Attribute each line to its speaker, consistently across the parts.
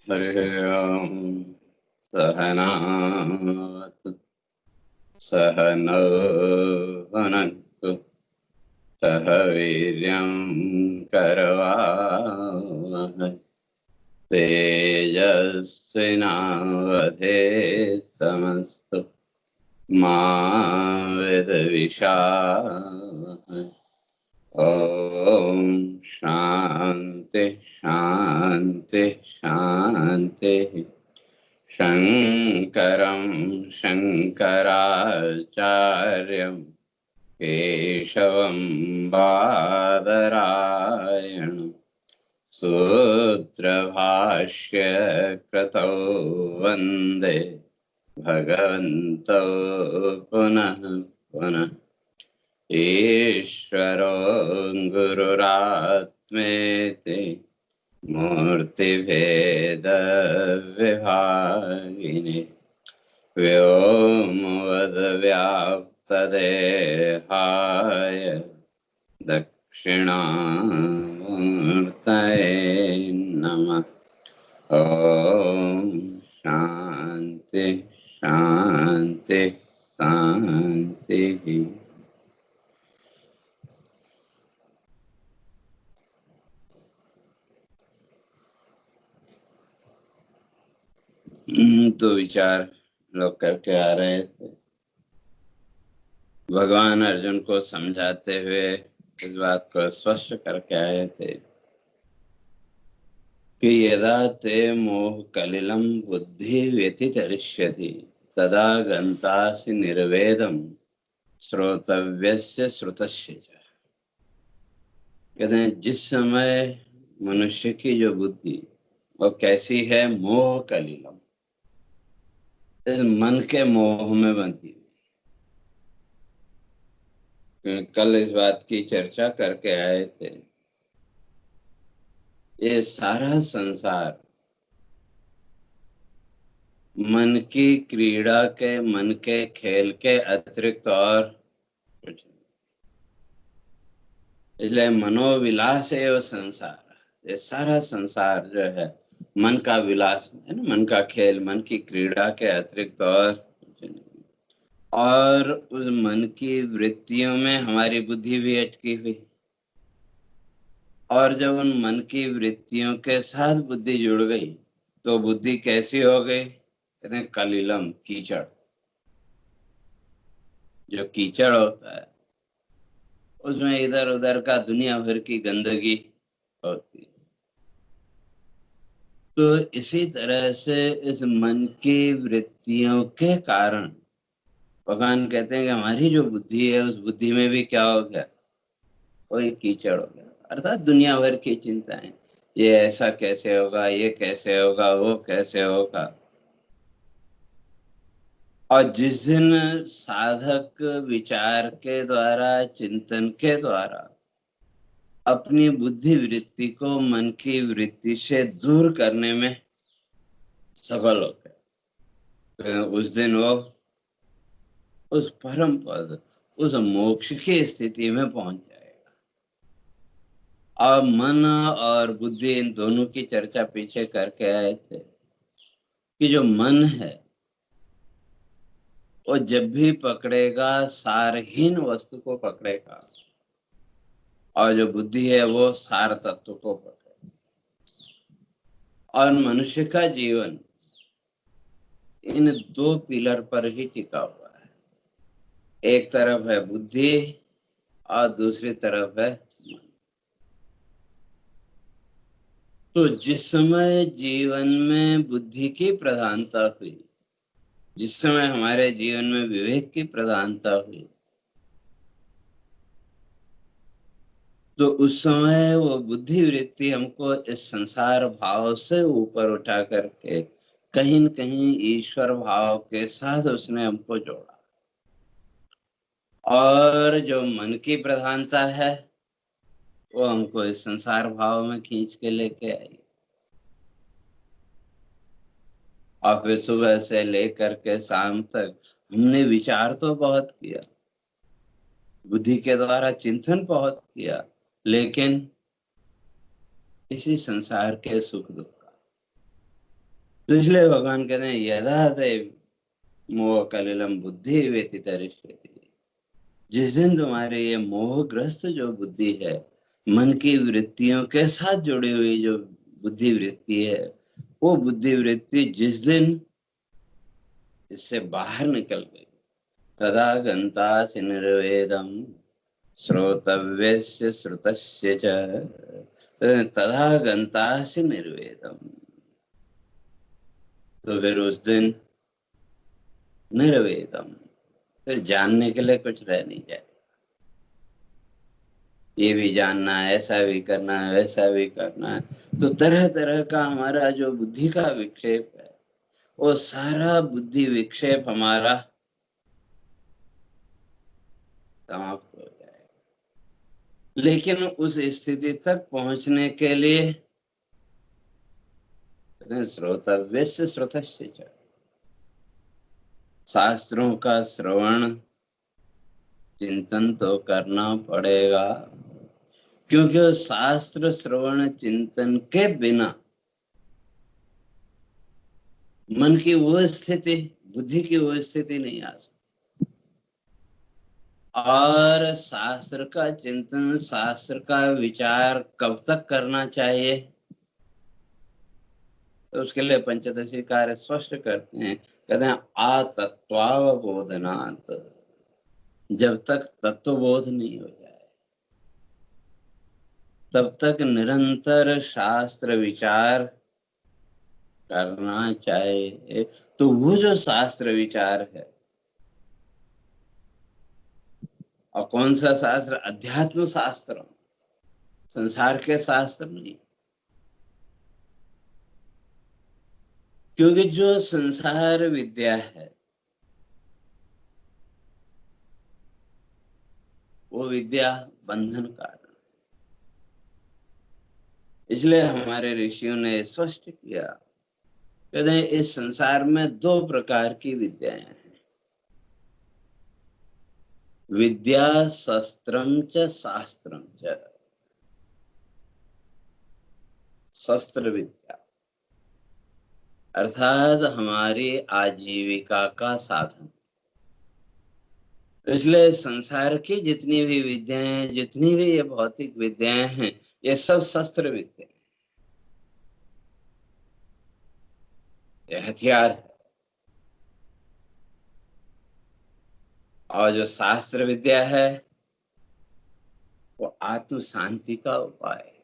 Speaker 1: हरिः ओम्। सहनावतु सहनौ भुनक्तु सह वीर्यं करवावहै तेजस्विनावधेतमस्तु मा विद्विषावहै। ॐ शान्ति शान्ति शान्तिः। शङ्करं शङ्कराचार्यं केशवं बादरायणं सूत्रभाष्य कृतौ वन्दे भगवन्तौ पुनः पुनः। ईश्वरो गुरुरात्मेति मूर्तिभेदविभागिने व्योमवद्व्याप्तदेहाय दक्षिणामूर्तये नमः। ॐ शान्ति शान्ति शान्तिः। तो विचार लोग करके आ रहे थे। भगवान अर्जुन को समझाते हुए इस बात को स्पष्ट करके आए थे कि यदा ते मोह कलिलं बुद्धि व्यतितरिष्यति तदा गन्तासि निर्वेदं श्रोतव्यस्य श्रुतस्य च। कहते हैं जिस समय मनुष्य की जो बुद्धि वो कैसी है, मोह कलिलम, इस मन के मोह में बंधी। कल इस बात की चर्चा करके आए थे। ये सारा संसार मन की क्रीड़ा के, मन के खेल के अतिरिक्त और कुछ नहीं। इसलिए मनोविलास एवं संसार, ये सारा संसार जो है मन का विलास है ना, मन का खेल, मन की क्रीड़ा के अतिरिक्त और कुछ नहीं। और उस मन की वृत्तियों में हमारी बुद्धि भी अटकी हुई, और जब उन मन की वृत्तियों के साथ बुद्धि जुड़ गई तो बुद्धि कैसी हो गई? कहते हैं कलिलम, कीचड़। जो कीचड़ होता है उसमें इधर उधर का दुनिया भर की गंदगी होती है। तो इसी तरह से इस मन की वृत्तियों के कारण भगवान कहते हैं कि हमारी जो बुद्धि है उस बुद्धि में भी क्या हो गया? वही कीचड़ हो गया। अर्थात दुनिया भर की चिंताएं, ये ऐसा कैसे होगा, ये कैसे होगा, वो कैसे होगा। और जिस दिन साधक विचार के द्वारा, चिंतन के द्वारा अपनी बुद्धि वृत्ति को मन की वृत्ति से दूर करने में सफल हो गए, उस दिन वो उस परम पद, उस मोक्ष की स्थिति में पहुंच जाएगा। और मन और बुद्धि, इन दोनों की चर्चा पीछे करके आए थे कि जो मन है वो जब भी पकड़ेगा सारहीन वस्तु को पकड़ेगा, और जो बुद्धि है वो सार तत्व को पकड़ेगा। और मनुष्य का जीवन इन दो पिलर पर ही टिका हुआ है। एक तरफ है बुद्धि और दूसरी तरफ है मन। तो जिस समय जीवन में बुद्धि की प्रधानता हुई, जिस समय हमारे जीवन में विवेक की प्रधानता हुई, तो उस समय वो बुद्धि वृत्ति हमको इस संसार भाव से ऊपर उठा करके कहीं न कहीं ईश्वर भाव के साथ उसने हमको जोड़ा। और जो मन की प्रधानता है वो हमको इस संसार भाव में खींच के लेके आई। और फिर सुबह से लेकर के शाम तक हमने विचार तो बहुत किया, बुद्धि के द्वारा चिंतन बहुत किया, लेकिन इसी संसार के सुख दुख का, तो इसलिए भगवान कहते हैं यदा ते मोह कलिलम बुद्धि व्यतितरिष्यति। जिस दिन तुम्हारे ये मोहग्रस्त जो बुद्धि है, मन की वृत्तियों के साथ जुड़ी हुई जो बुद्धि वृत्ति है, वो बुद्धि वृत्ति जिस दिन इससे बाहर निकल गई, तदा गन्तासि निर्वेदम श्रोतव्यस्य श्रुतस्य च, तदा गन्तासि निर्वेदम। तो फिर उस दिन निर्वेदम, फिर जानने के लिए कुछ रह नहीं जाए। ये भी जानना है, ऐसा भी करना है, वैसा भी करना है। तो तरह तरह का हमारा जो बुद्धि का विक्षेप है, वो सारा बुद्धि विक्षेप हमारा समाप्त हो जाएगा। लेकिन उस स्थिति तक पहुंचने के लिए श्रोतव्य से श्रोतस्य च, शास्त्रों का श्रवण चिंतन तो करना पड़ेगा, क्योंकि शास्त्र श्रवण चिंतन के बिना मन की वो स्थिति, बुद्धि की वो स्थिति नहीं आ सकती। और शास्त्र का चिंतन, शास्त्र का विचार कब तक करना चाहिए, तो उसके लिए पंचदशी कार्य स्पष्ट करते हैं। कहते हैं आतत्वावबोधनात्, जब तक तत्वबोध नहीं हो जाए तब तक निरंतर शास्त्र विचार करना चाहिए। तो वो जो शास्त्र विचार है, और कौन सा शास्त्र? अध्यात्म शास्त्र, संसार के शास्त्र नहीं। क्योंकि जो संसार विद्या है, वो विद्या बंधन कारण। इसलिए हमारे ऋषियों ने स्पष्ट किया, कहते हैं इस संसार में दो प्रकार की विद्याएं हैं, विद्या शस्त्रम च शास्त्रम च। शस्त्र विद्या अर्थात हमारी आजीविका का साधन। इसलिए संसार की जितनी भी विद्याएं, जितनी भी ये भौतिक विद्याएं हैं, ये सब शस्त्र विद्या, ये हथियार है। और जो शास्त्र विद्या है, वो आत्म शांति का उपाय है।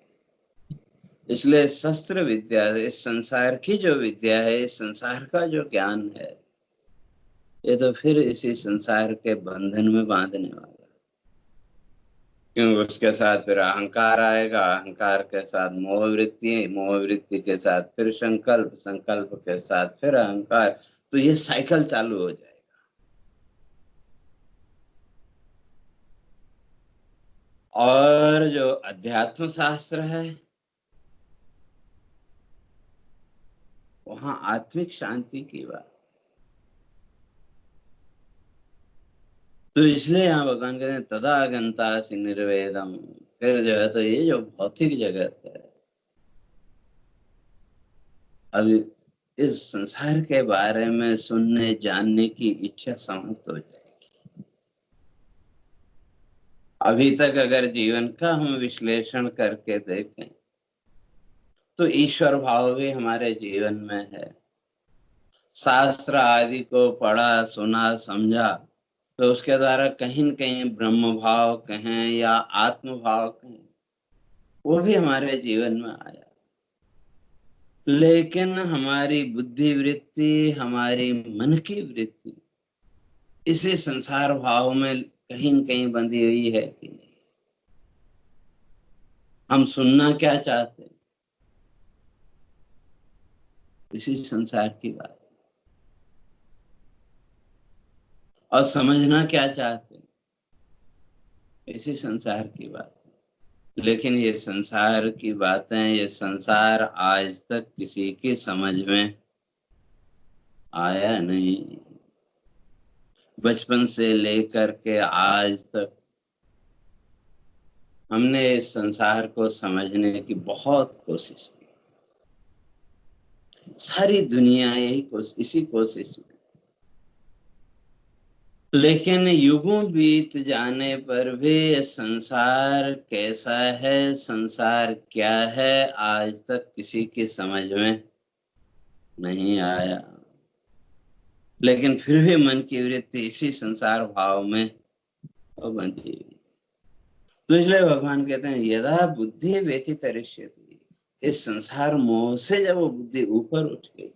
Speaker 1: इसलिए शस्त्र विद्या, इस संसार की जो विद्या है, इस संसार का जो ज्ञान है, ये तो फिर इसी संसार के बंधन में बांधने वाला। क्योंकि उसके साथ फिर अहंकार आएगा, अहंकार के साथ मोह वृत्ति, मोह वृत्ति के साथ फिर संकल्प, संकल्प के साथ फिर अहंकार। तो ये साइकिल चालू हो जाएगा। और जो अध्यात्म शास्त्र है, वहां आत्मिक शांति की बात। तो इसलिए यहाँ भगवान कहते हैं तदा गन्तासि निर्वेदम। फिर जो है, तो ये जो भौतिक जगत है, अभी इस संसार के बारे में सुनने जानने की इच्छा समाप्त हो जाएगी। अभी तक अगर जीवन का हम विश्लेषण करके देखें, तो ईश्वर भाव भी हमारे जीवन में है। शास्त्र आदि को पढ़ा, सुना, समझा, तो उसके द्वारा कहीं न कहीं ब्रह्म भाव कहें या आत्म भाव कहें, वो भी हमारे जीवन में आया। लेकिन हमारी बुद्धि वृत्ति, हमारी मन की वृत्ति इसी संसार भाव में कहीं न कहीं बंधी हुई है कि नहीं। हम सुनना क्या चाहते हैं? इसी संसार की बात। और समझना क्या चाहते हैं? इसी संसार की बात। लेकिन ये संसार की बातें, ये संसार आज तक किसी की समझ में आया नहीं। बचपन से लेकर के आज तक हमने इस संसार को समझने की बहुत कोशिश की, सारी दुनिया इसी कोशिश में। लेकिन युगों बीत जाने पर भी संसार कैसा है, संसार क्या है, आज तक किसी की समझ में नहीं आया। लेकिन फिर भी मन की वृत्ति इसी संसार भाव में वो बंधी हुई। तो इसलिए भगवान कहते हैं यदा बुद्धि व्यतितरिष्यति, इस संसार मोह से जब वो बुद्धि ऊपर उठ गई,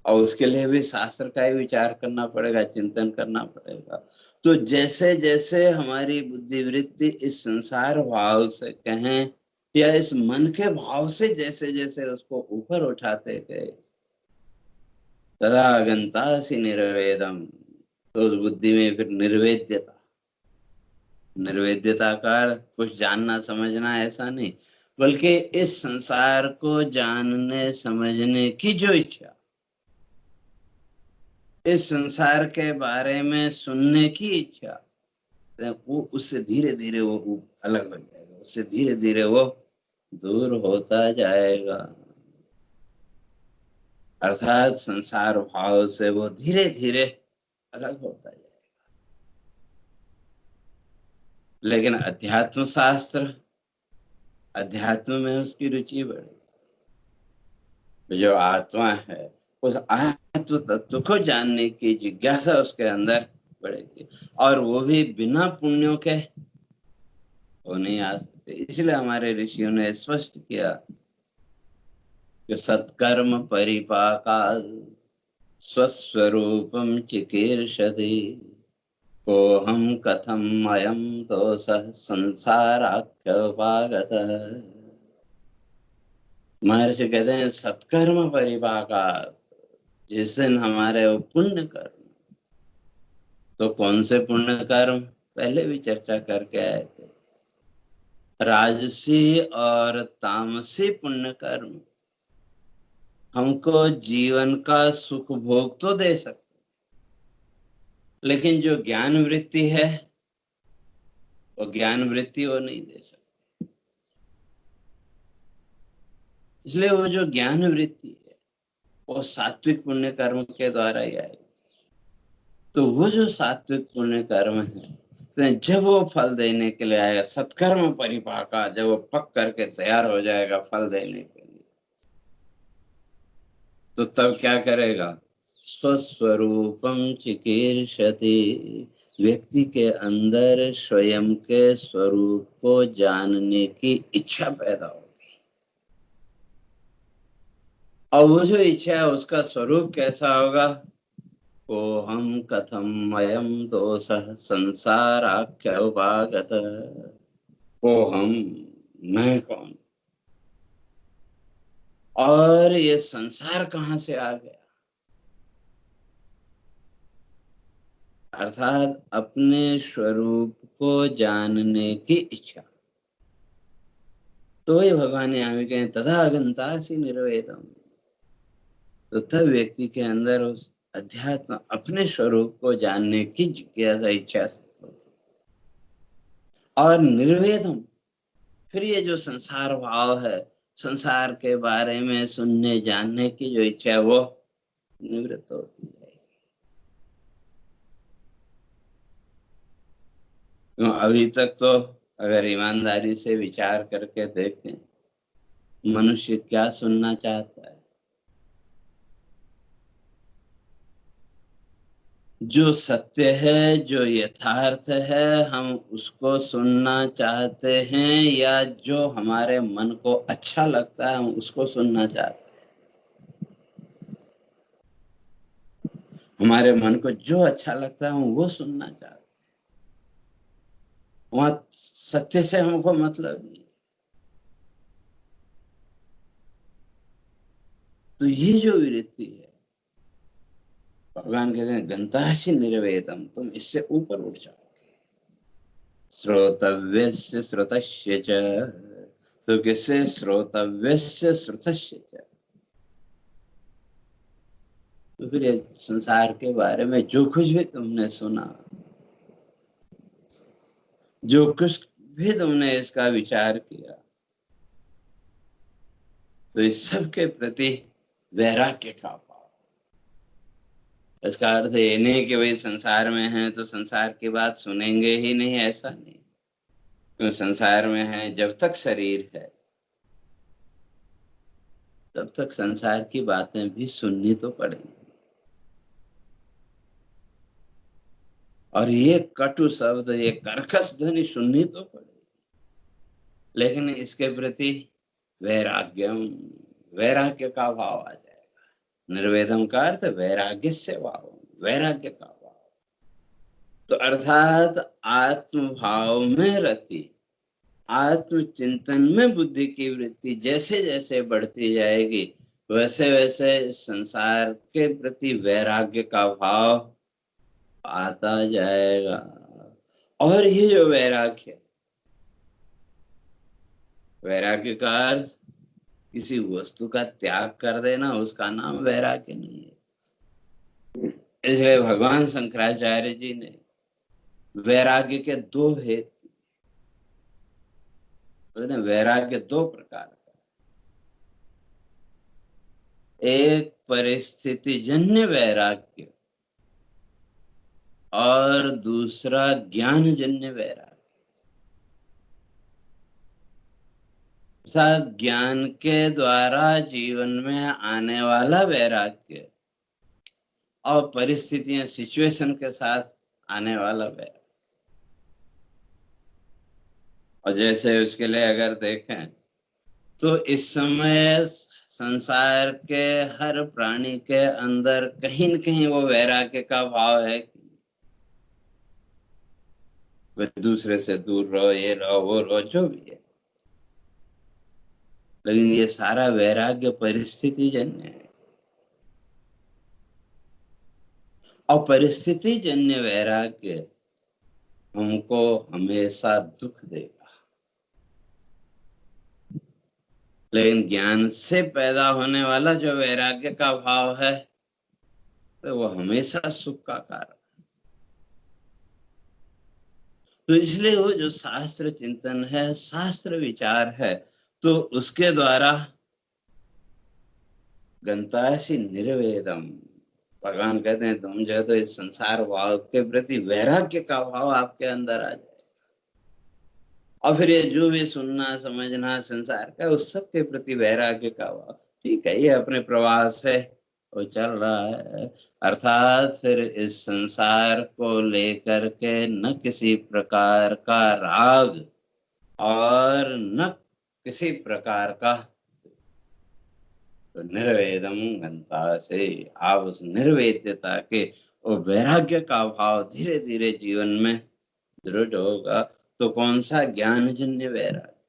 Speaker 1: और उसके लिए भी शास्त्र का ही विचार करना पड़ेगा, चिंतन करना पड़ेगा। तो जैसे जैसे हमारी बुद्धि वृत्ति इस संसार भाव से कहें या इस मन के भाव से जैसे जैसे उसको ऊपर उठाते गए, तदा गंतासि निर्वेदम, तो उस बुद्धि में फिर निर्वेद्यता, निर्वेद्यता का कुछ जानना समझना ऐसा नहीं, बल्कि इस संसार को जानने समझने की जो इच्छा, इस संसार के बारे में सुनने की इच्छा, वो उससे धीरे धीरे वो अलग हो जाएगा, उससे धीरे धीरे वो दूर होता जाएगा। अर्थात संसार भाव से वो धीरे धीरे अलग होता जाएगा। लेकिन अध्यात्म शास्त्र, अध्यात्म में उसकी रुचि बढ़ेगी। जो आत्मा है उस आत्म तत्व को जानने की जिज्ञासा उसके अंदर बढ़ेगी, और वो भी बिना पुण्यों के वो नहीं आ सकते। इसलिए हमारे ऋषियों ने स्पष्ट किया कि सत्कर्म परिपाका स्वस्वरूपम चिकीर्षति, को हम कथम अयम दोषः संसाराख्योपागतः। महर्षि कहते हैं सत्कर्म परिपाका, जिस दिन हमारे वो पुण्य कर्म, तो कौन से पुण्य कर्म पहले भी चर्चा करके आए थे, राजसी और तामसी पुण्य कर्म हमको जीवन का सुख भोग तो दे सकते, लेकिन जो ज्ञान वृत्ति है वो ज्ञान वृत्ति वो नहीं दे सकते। इसलिए वो जो ज्ञान वृत्ति है वो सात्विक पुण्य कर्म के द्वारा ही आएगी। तो वो जो सात्विक पुण्य कर्म है, तो जब वो फल देने के लिए आएगा, सत्कर्म परिपाका, जब वो पक करके तैयार हो जाएगा फल देने के लिए, तो तब क्या करेगा, स्वस्वरूपम चिकीर्षति, व्यक्ति के अंदर स्वयं के स्वरूप को जानने की इच्छा पैदा होगी। और वो जो इच्छा है उसका स्वरूप कैसा होगा, को हम कथम अयम दोषः संसाराख्य उपागत, को हम, मैं कौन, और ये संसार कहाँ से आ गया। अर्थात अपने स्वरूप को जानने की इच्छा। तो ये भगवान यहाँ भी कहें तथा गंतासि निर्वेदम, तो तब व्यक्ति के अंदर उस अध्यात्म अपने स्वरूप को जानने की जिज्ञासा इच्छा, और निर्वेदम, फिर ये जो संसार भाव है, संसार के बारे में सुनने जानने की जो इच्छा है वो निवृत्त होती है। क्यों, अभी तक तो अगर ईमानदारी से विचार करके देखें, मनुष्य क्या सुनना चाहता है, जो सत्य है, जो यथार्थ है, हम उसको सुनना चाहते हैं, या जो हमारे मन को अच्छा लगता है हम उसको सुनना चाहते हैं। हमारे मन को जो अच्छा लगता है हम वो सुनना चाहते हैं, वहां सत्य से हमको मतलब नहीं। तो ये जो वृत्ति है, भगवान कहते हैं गंतासि निर्वेदम, तुम इससे ऊपर उठ जाओ। श्रोतव्यस्य श्रुतस्य च, तो किससे, श्रोतव्यस्य श्रुतस्य च, तो फिर ये संसार के बारे में जो कुछ भी तुमने सुना, जो कुछ भी तुमने इसका विचार किया, तो इस सब के प्रति वैराग्य का भाव। इसका अर्थ ये नहीं कि भाई संसार में हैं तो संसार की बात सुनेंगे ही नहीं, ऐसा नहीं। क्यों संसार में है, जब तक शरीर है तब तक संसार की बातें भी सुननी तो पड़ेंगी। और ये कटु शब्द, ये कर्कश ध्वनि सुननी तो पड़ेगी, लेकिन इसके प्रति वैराग्यम, वैराग्य का भाव आ जाएगा। निर्वेदम का अर्थ वैराग्य से भाव, वैराग्य का भाव। तो अर्थात आत्म भाव में रति, आत्म चिंतन में बुद्धि की वृत्ति जैसे जैसे बढ़ती जाएगी, वैसे वैसे संसार के प्रति वैराग्य का भाव आता जाएगा। और ये जो वैराग्य, वैराग्य का अर्थ किसी वस्तु का त्याग कर देना, उसका नाम वैराग्य नहीं है। इसलिए भगवान शंकराचार्य जी ने वैराग्य के दो भेद, वैराग्य दो प्रकार का, एक परिस्थिति जन्य वैराग्य और दूसरा ज्ञान जन्य वैराग्य। अर्थात ज्ञान के द्वारा जीवन में आने वाला वैराग्य और परिस्थितियां, सिचुएशन के साथ आने वाला वैराग्य। और जैसे उसके लिए अगर देखें तो इस समय संसार के हर प्राणी के अंदर कहीं न कहीं वो वैराग्य का भाव है। वे दूसरे से दूर रहो, ये रहो, वो रहो, जो भी है, लेकिन ये सारा वैराग्य परिस्थिति जन्य है। और परिस्थिति जन्य वैराग्य हमको हमेशा दुख देगा, लेकिन ज्ञान से पैदा होने वाला जो वैराग्य का भाव है तो वो हमेशा सुख का कारण। तो इसलिए वो जो शास्त्र चिंतन है, शास्त्र विचार है, तो उसके द्वारा गंतासी निर्वेदम, भगवान कहते हैं तुम जो है तो इस संसार भाव के प्रति वैराग्य का भाव आपके अंदर आ जाए। और फिर ये जो भी सुनना समझना संसार का, उस सब के प्रति वैराग्य का भाव, ठीक है, ये अपने प्रवाह से वो चल रहा है। अर्थात फिर इस संसार को लेकर के न किसी प्रकार का राग और न किसी प्रकार का, तो निर्वेदम गंता से आप उस निर्वेद्यता के और वैराग्य का भाव धीरे धीरे जीवन में दृढ़ होगा। तो कौन सा ज्ञान जन्य वैराग्य,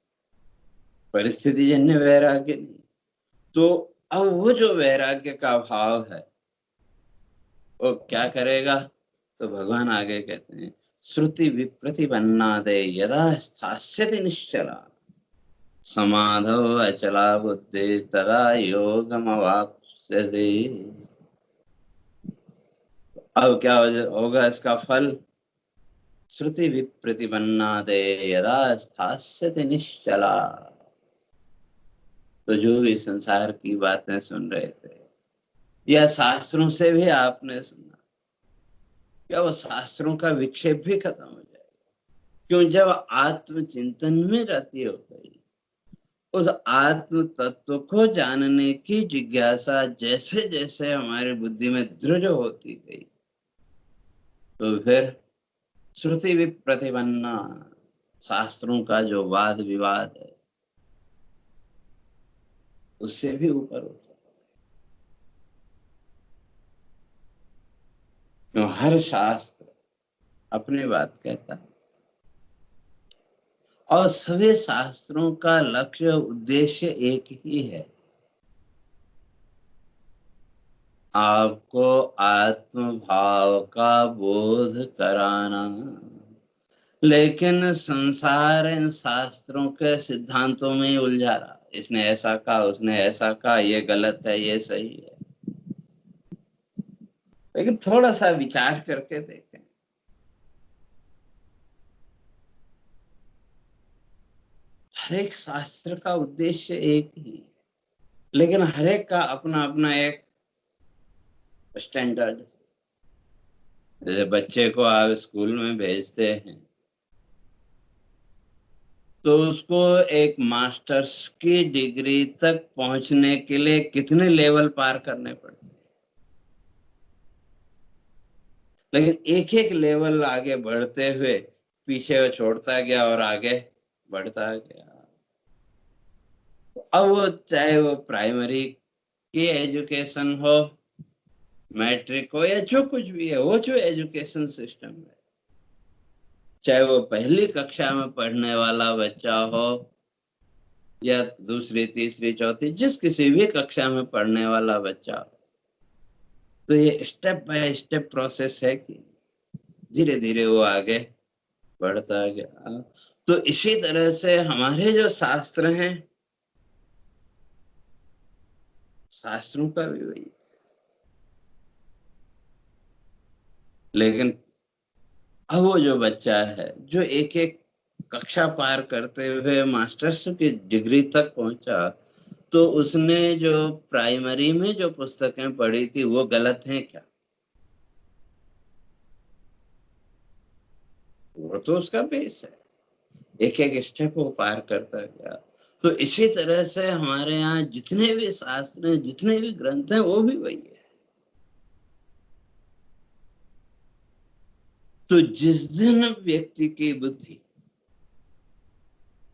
Speaker 1: परिस्थिति जन्य वैराग्य नहीं। तो अब वो जो वैराग्य का भाव है वो क्या करेगा? तो भगवान आगे कहते हैं श्रुति विप्रतिपन्नादे यदा स्थास्यति निश्चला समाधौ अचला बुद्धि तदा योगमवाप्स्यति। अब क्या होगा इसका फल? श्रुति विप्रतिपन्नादे यदा स्थास्यति निश्चला। तो जो भी संसार की बातें सुन रहे थे या शास्त्रों से भी आपने सुना, क्या वो शास्त्रों का विक्षेप भी खत्म हो जाएगा? क्यों? जब आत्मचिंतन में रति हो गई, उस आत्म तत्व को जानने की जिज्ञासा जैसे जैसे हमारी बुद्धि में दृढ़ होती गई, तो फिर श्रुति विप्रतिपन्ना, शास्त्रों का जो वाद विवाद है उससे भी ऊपर उठा। क्यों? हर शास्त्र अपनी बात कहता है और सभी शास्त्रों का लक्ष्य उद्देश्य एक ही है, आपको आत्म भाव का बोध कराना। लेकिन संसार इन शास्त्रों के सिद्धांतों में ही उलझा रहा, इसने ऐसा कहा, उसने ऐसा कहा, ये गलत है, ये सही है। लेकिन थोड़ा सा विचार करके देखें, हर एक शास्त्र का उद्देश्य एक ही है, लेकिन हर एक का अपना अपना एक स्टैंडर्ड। जैसे बच्चे को आप स्कूल में भेजते हैं तो उसको एक मास्टर्स की डिग्री तक पहुंचने के लिए कितने लेवल पार करने पड़ते हैं, लेकिन एक एक लेवल आगे बढ़ते हुए पीछे वो छोड़ता गया और आगे बढ़ता गया। अब वो चाहे वो प्राइमरी की एजुकेशन हो, मैट्रिक हो, या जो कुछ भी है, वो जो एजुकेशन सिस्टम है, चाहे वो पहली कक्षा में पढ़ने वाला बच्चा हो या दूसरी तीसरी चौथी जिस किसी भी कक्षा में पढ़ने वाला बच्चा हो, तो ये स्टेप बाय स्टेप प्रोसेस है कि धीरे धीरे वो आगे बढ़ता गया। तो इसी तरह से हमारे जो शास्त्र हैं, शास्त्रों का भी वही। लेकिन अब वो जो बच्चा है जो एक एक कक्षा पार करते हुए मास्टर्स की डिग्री तक पहुंचा, तो उसने जो प्राइमरी में जो पुस्तकें पढ़ी थी वो गलत हैं क्या? वो तो उसका बेस है, एक एक स्टेप वो पार करता गया। तो इसी तरह से हमारे यहाँ जितने भी शास्त्र हैं, जितने भी ग्रंथ हैं, वो भी वही है। तो जिस दिन व्यक्ति की बुद्धि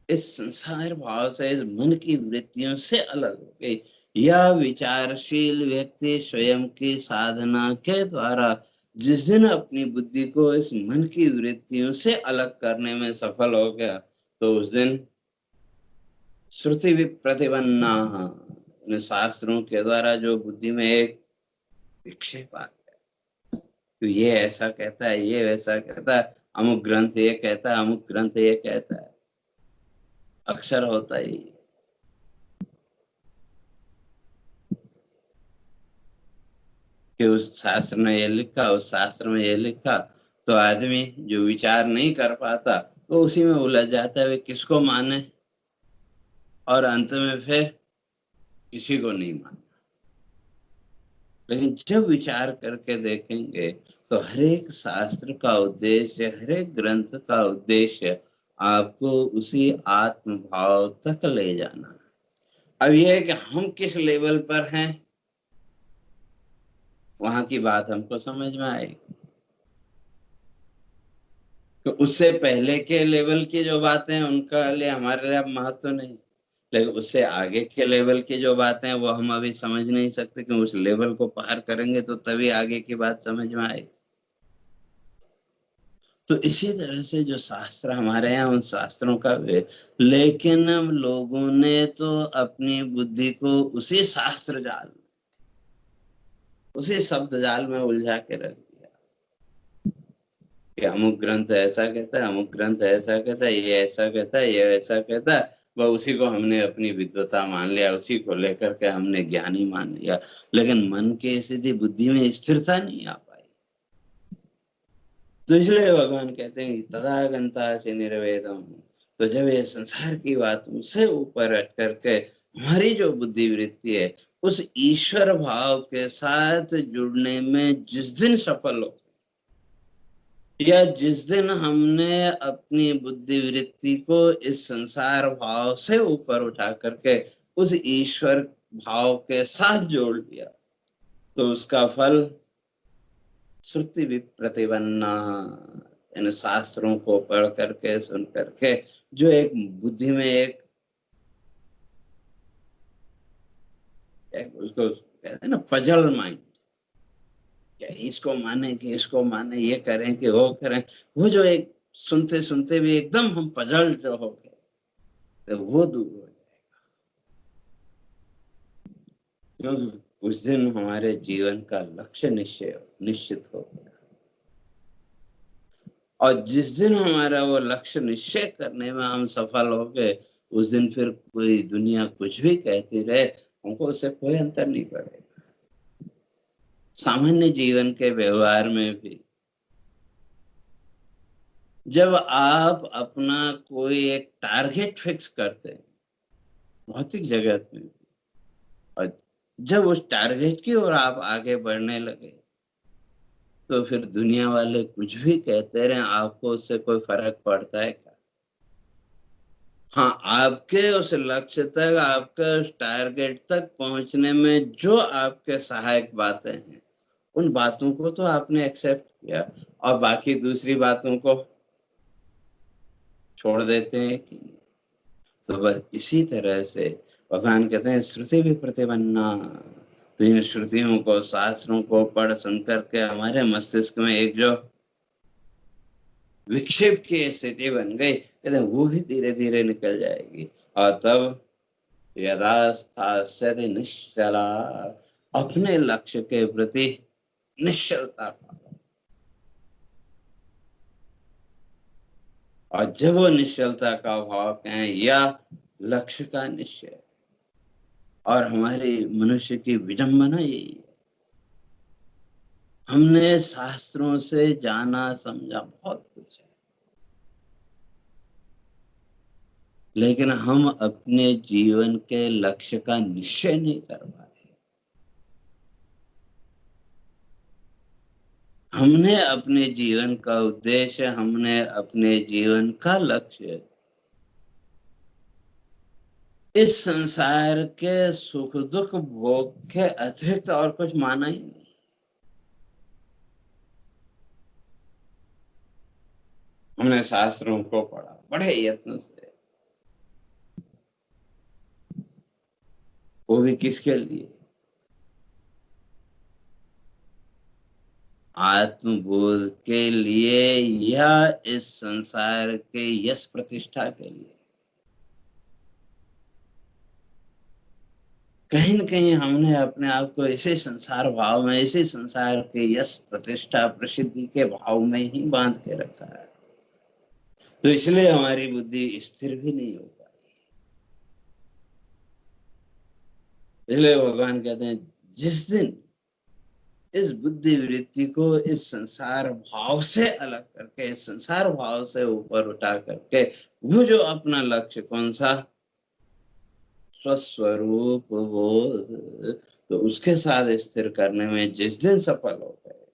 Speaker 1: इस संसार भाव से, इस मन की वृत्तियों से अलग हो गई, या विचारशील व्यक्ति स्वयं की साधना के द्वारा जिस दिन अपनी बुद्धि को इस मन की वृत्तियों से अलग करने में सफल हो गया, तो उस दिन श्रुति प्रतिपन्ना, इन शास्त्रों के द्वारा जो बुद्धि में एक विक्षेप आ गया, तो ये ऐसा कहता है, ये वैसा कहता है, अमुक ग्रंथ ये कहता है, अमुक ग्रंथ ये कहता है, अक्षर होता ही कि उस शास्त्र में ये लिखा, उस शास्त्र में ये लिखा। तो आदमी जो विचार नहीं कर पाता तो उसी में उलझ जाता है, वे किसको माने, और अंत में फिर किसी को नहीं माने। लेकिन जब विचार करके देखेंगे तो हर एक शास्त्र का उद्देश्य, हर एक ग्रंथ का उद्देश्य आपको उसी आत्म भाव तक ले जाना। अब यह है कि हम किस लेवल पर हैं, वहां की बात हमको समझ में आएगी। तो उससे पहले के लेवल की जो बातें हैं उनका लिए हमारे लिए अब महत्व नहीं, लेकिन उससे आगे के लेवल की जो बातें हैं वो हम अभी समझ नहीं सकते, क्योंकि उस लेवल को पार करेंगे तो तभी आगे की बात समझ में आएगी। तो इसी तरह से जो शास्त्र हमारे यहाँ, उन शास्त्रों का भी, लेकिन लोगों ने तो अपनी बुद्धि को उसी शास्त्र जाल, उसी शब्द जाल में उलझा के रख दिया कि अमुक ग्रंथ ऐसा कहता है, अमुक ग्रंथ ऐसा कहता है, ये ऐसा कहता है, ये ऐसा कहता है। वह उसी को हमने अपनी विद्वता मान लिया, उसी को लेकर के हमने ज्ञानी मान लिया, लेकिन मन के स्थिति, बुद्धि में स्थिरता नहीं आ पाई। तो इसलिए भगवान कहते हैं तदा गंता से निर्वेदम। तो जब ये संसार की बात उनसे ऊपर हट करके हमारी जो बुद्धि वृत्ति है उस ईश्वर भाव के साथ जुड़ने में जिस दिन सफल हो, या जिस दिन हमने अपनी बुद्धि वृत्ति को इस संसार भाव से ऊपर उठा करके उस ईश्वर भाव के साथ जोड़ लिया, तो उसका फल श्रुति भी प्रतिपन्ना, इन शास्त्रों को पढ़ करके, सुन करके, जो एक बुद्धि में एक उसको कहते हैं ना पजल माइंड, क्या इसको माने कि इसको माने, ये करें कि वो करें, वो जो एक सुनते सुनते भी एकदम हम पजल जो हो गए, तो वो दूर हो जाए। क्योंकि उस दिन हमारे जीवन का लक्ष्य निश्चित हो गया। और जिस दिन हमारा वो लक्ष्य निश्चय करने में हम सफल हो गए, उस दिन फिर कोई दुनिया कुछ भी कहती रहे, हमको उससे कोई अंतर नहीं पड़ेगा। सामान्य जीवन के व्यवहार में भी जब आप अपना कोई एक टारगेट फिक्स करते हैं, भौतिक जगत में, जब उस टारगेट की ओर आप आगे बढ़ने लगे तो फिर दुनिया वाले कुछ भी कहते रहे, आपको उससे कोई फर्क पड़ता है क्या? हाँ, आपके उस लक्ष्य तक, आपके उस टारगेट तक पहुंचने में जो आपके सहायक बातें हैं, उन बातों को तो आपने एक्सेप्ट किया, और बाकी दूसरी बातों को छोड़ देते हैं कि नहीं? तो बस इसी तरह से भगवान कहते हैं श्रुति भी प्रतिपन्ना। तो इन श्रुतियों को, शास्त्रों को पढ़ सुन करके हमारे मस्तिष्क में एक जो विक्षेप की स्थिति बन गई, कहते हैं वो भी धीरे धीरे निकल जाएगी। और तब यदा स्थास्यति निश्चला, अपने लक्ष्य के प्रति निश्चलता का, और जब वो निश्चलता का भाव कहें या लक्ष्य का निश्चय, और हमारी मनुष्य की विडंबना यही है, हमने शास्त्रों से जाना समझा बहुत कुछ है, लेकिन हम अपने जीवन के लक्ष्य का निश्चय नहीं कर पा रहे। हमने अपने जीवन का उद्देश्य, हमने अपने जीवन का लक्ष्य इस संसार के सुख दुख भोग के अतिरिक्त और कुछ माना ही नहीं। हमने शास्त्रों को पढ़ा बड़े यत्न से, वो भी किसके लिए? आत्मबोध के लिए, या इस संसार के यश प्रतिष्ठा के लिए। कहीं न कहीं हमने अपने आप को इसी संसार भाव में, इसी संसार के यश प्रतिष्ठा प्रसिद्धि के भाव में ही बांध के रखा है। तो इसलिए हमारी बुद्धि स्थिर भी नहीं हो पाई। इसलिए भगवान कहते हैं जिस दिन इस बुद्धि वृत्ति को इस संसार भाव से अलग करके, इस संसार भाव से ऊपर उठा करके, वो जो अपना लक्ष्य कौन सा, स्वस्वरूप बोध, तो उसके साथ स्थिर करने में जिस दिन सफल हो गए,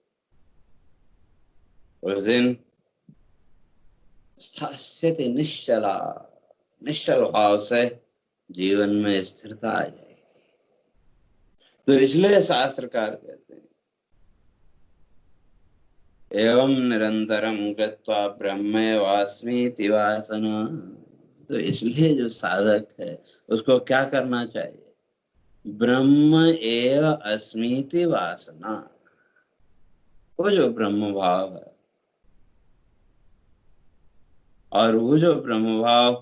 Speaker 1: उस दिन स्थास्यति निश्चला, निश्चल भाव से जीवन में स्थिरता आ जाएगी। तो इसलिए शास्त्रकार कहते हैं एवं निरंतरम कृत्वा ब्रह्मेवास्मीति वासना। तो इसलिए जो साधक है उसको क्या करना चाहिए? ब्रह्म एव अस्मीति वासना, वो जो ब्रह्म भाव है, और वो जो ब्रह्म भाव,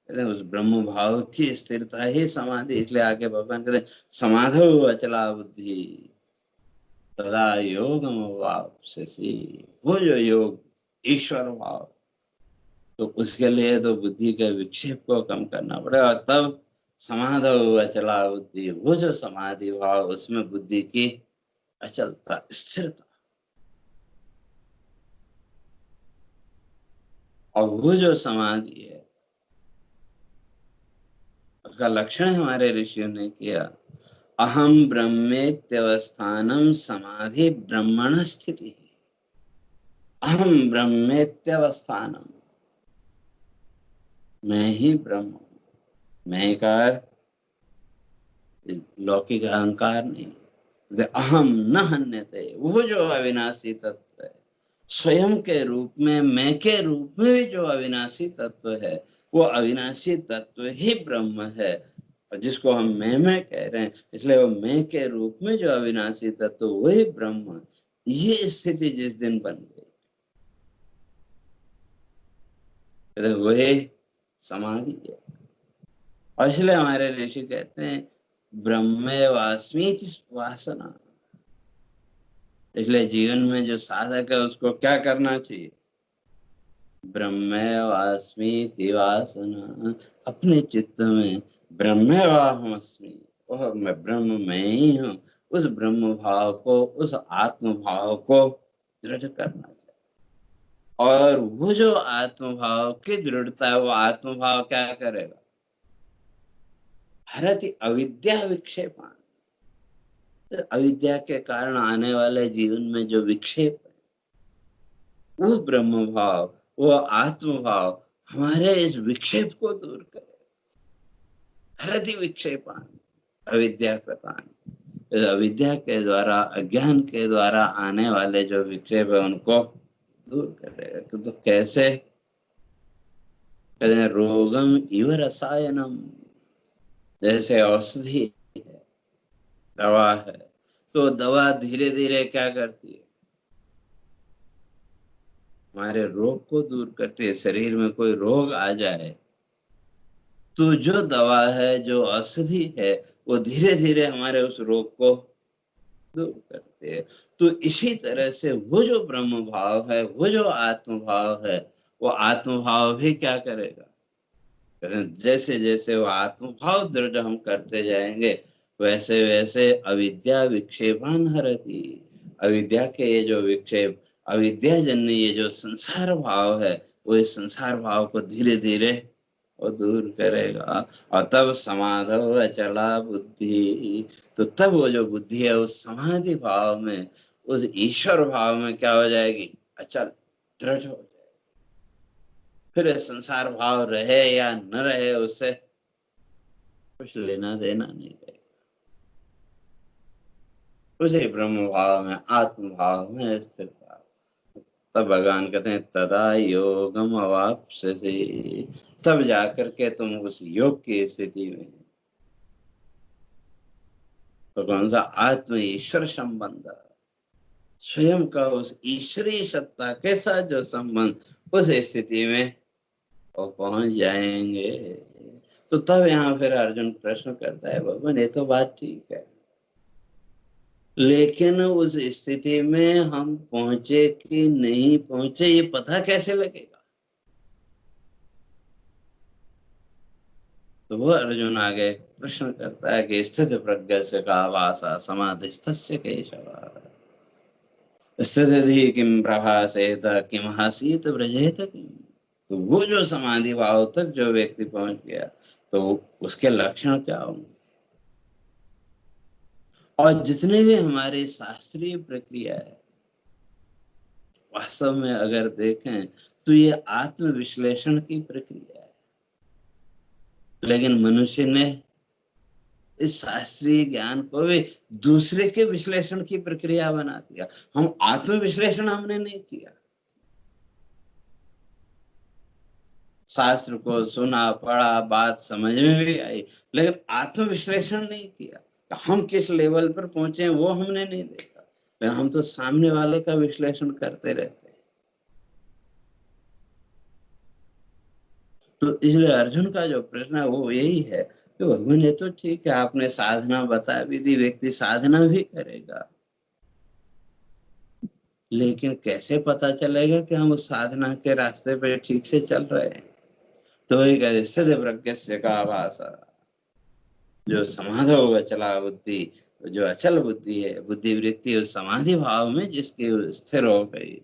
Speaker 1: उस ब्रह्म भाव की स्थिरता ही समाधि। इसलिए आगे भगवान कहते हैं समाधो अचला बुद्धि तदा योगम वाप्स्यसि। वो जो योग ईश्वर भाव, तो उसके लिए तो बुद्धि के विक्षेप को कम करना पड़ेगा, तब समाधो अचला बुद्धि, वो जो समाधि भाव, उसमें बुद्धि की अचलता, स्थिरता, और वो जो समाधि है उसका लक्षण हमारे ऋषियों ने किया, अहम ब्रह्मेत्यवस्थानम समाधि ब्रह्मण स्थिति। अहम ब्रह्मेत्यवस्थानम, मैं ही ब्रह्म हूं। मैं का लौकिक अहंकार नहीं, अहम न हन्यते, वो जो अविनाशी तत्व है, स्वयं के रूप में, मैं के रूप में भी जो अविनाशी तत्व है, वो अविनाशी तत्व ही ब्रह्म है। और जिसको हम मैं कह रहे हैं, इसलिए वो मैं के रूप में जो अविनाशी तत्व, वही ब्रह्म। ये स्थिति जिस दिन बन गई, वही समाधि है। और इसलिए हमारे ऋषि कहते हैं ब्रह्मेवास्मीति वासना। इसलिए जीवन में जो साधक है उसको क्या करना चाहिए? ब्रह्मेवास्मीति वासना, अपने चित्त में ब्रह्मेवाहमस्मि, वह मैं ब्रह्म मैं ही हूँ, उस ब्रह्म भाव को, उस आत्म भाव को दृढ़ करना चाहिए। और वो जो आत्म भाव की दृढ़ता है, वो आत्म भाव क्या करेगा? हरति अविद्या विक्षेपान, अविद्या के कारण आने वाले जीवन में जो विक्षेप है, वो ब्रह्म भाव, वो आत्म भाव हमारे इस विक्षेप को दूर करे। हरति विक्षेपान अविद्या कृतान, अविद्या के द्वारा, अज्ञान के द्वारा आने वाले जो विक्षेप है उनको दूर करेगा। तो कैसे? कहते हैं रोगम इव रसायनम, जैसे औषधि है, दवा है, तो दवा धीरे धीरे क्या करती है? हमारे रोग को दूर करती है। शरीर में कोई रोग आ जाए तो जो दवा है, जो औषधि है, वो धीरे धीरे हमारे उस रोग को दूर करती है। तो इसी तरह से वो जो ब्रह्म भाव है, वो जो आत्म भाव है, वो आत्म भाव भी क्या करेगा? जैसे जैसे वो आत्म भाव दृढ़ हम करते जाएंगे, वैसे वैसे अविद्या विक्षेपान हरति, अविद्या के ये जो विक्षेप, अविद्या जन्य ये जो संसार भाव है, वो इस संसार भाव को धीरे धीरे वो दूर करेगा। और तब समाधव अचला बुद्धि, तो तब वो जो बुद्धि है उस समाधि भाव में, उस ईश्वर भाव में क्या हो जाएगी? अचल, दृढ़ हो। फिर संसार भाव रहे या न रहे, उससे कुछ लेना देना नहीं रहेगा। उसे ब्रह्म भाव में, आत्म भाव में स्थिर। तब भगवान कहते हैं तदा योगम अवाप्स्यसि, तब जाकर के तुम उस योग की स्थिति में। तो कौन सा? आत्म ईश्वर संबंध, स्वयं का उस ईश्वरीय सत्ता के साथ जो संबंध, उस स्थिति में वो पहुंच जाएंगे। तो तब यहाँ फिर अर्जुन प्रश्न करता है, भगवान ये तो बात ठीक है, लेकिन उस स्थिति में हम पहुंचे कि नहीं पहुंचे ये पता कैसे लगेगा? तो वो अर्जुन आगे प्रश्न करता है कि स्थित प्रज्ञ से का वासा समाधिस्थस्य केशव, स्थिति किम प्रभासेत किम हसीत व्रजेत किम। तो वो जो समाधि भाव तक जो व्यक्ति पहुंच गया, तो उसके लक्षण क्या होंगे? और जितने भी हमारे शास्त्रीय प्रक्रिया है, वास्तव में अगर देखें तो ये आत्म विश्लेषण की प्रक्रिया है। लेकिन मनुष्य ने इस शास्त्रीय ज्ञान को भी दूसरे के विश्लेषण की प्रक्रिया बना दिया। हम आत्म विश्लेषण हमने नहीं किया। शास्त्र को सुना, पढ़ा, बात समझ में भी आई, लेकिन आत्म विश्लेषण नहीं किया। हम किस लेवल पर पहुंचे हैं वो हमने नहीं देखा, लेकिन हम तो सामने वाले का विश्लेषण करते रहते हैं। तो इसलिए अर्जुन का जो प्रश्न है वो यही है कि भगवान ये तो ठीक है, आपने साधना बता भी दी, व्यक्ति साधना भी करेगा, लेकिन कैसे पता चलेगा कि हम उस साधना के रास्ते पे ठीक से चल रहे हैं? तो वही कहते स्थित प्रज्ञस्य का आभास, जो समाधि होगा चला बुद्धि, जो अचल बुद्धि है, बुद्धि वृत्ति उस समाधि भाव में जिसकी स्थिर हो गई।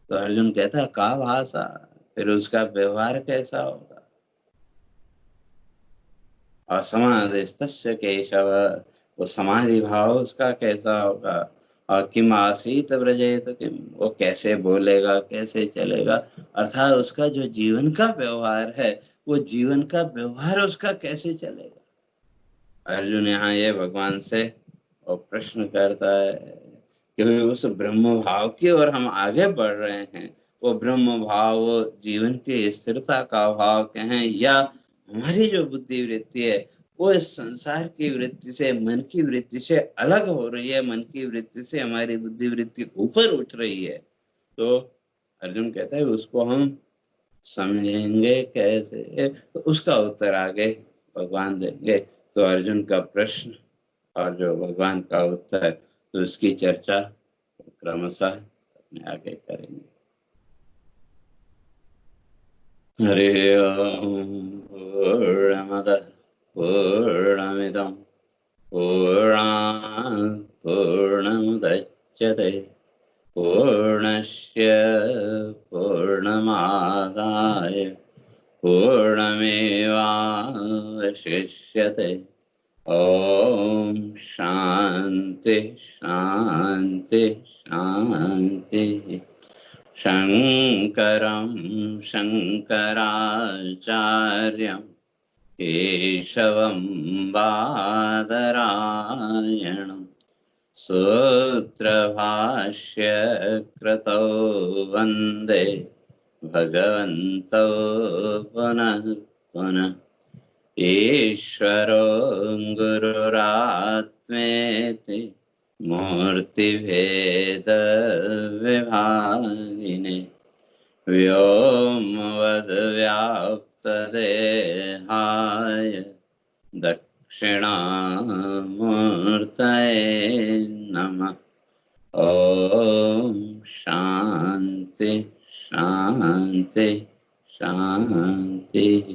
Speaker 1: तो अर्जुन कहता है का भाषा, फिर उसका व्यवहार कैसा होगा? और समाधिस्तस्य केशव, वो समाधि भाव उसका कैसा होगा? और किम आसीत व्रजेत किम, वो कैसे बोलेगा, कैसे चलेगा? अर्थात उसका जो जीवन का व्यवहार है, वो जीवन का व्यवहार उसका कैसे चलेगा? अर्जुन यहाँ ये भगवान से और प्रश्न करता है कि उस ब्रह्म भाव की ओर हम आगे बढ़ रहे हैं। वो ब्रह्म भाव, वो जीवन की स्थिरता का भाव कहें, या हमारी जो बुद्धि वृत्ति है वो इस संसार की वृत्ति से, मन की वृत्ति से अलग हो रही है, मन की वृत्ति से हमारी बुद्धि वृत्ति ऊपर उठ रही है। तो अर्जुन कहता है उसको हम समझेंगे कैसे? तो उसका उत्तर आगे भगवान देंगे। तो अर्जुन का प्रश्न और जो भगवान का उत्तर, तो उसकी चर्चा क्रमशः अपने आगे करेंगे। हरि ओम। पूर्णमदः पूर्णमिदं पूर्णात् पूर्णमुदच्यते पूर्णस्य पूर्णमादाय पूर्णमेवावशिष्यते। ओम शांति शांति शांति। शंकरं शंकराचार्यं केशवं बादरायणं सूत्रभाष्य कृतौ वन्दे भगवन्तौ पुनः पुनः। ईश्वरो गुरुरात्मेति मूर्तिभेदविभागिने व्योमवद्व्याप्तदेहाय दक्षिणामूर्तये नमः। ॐ शान्ति शान्ति शान्तिः।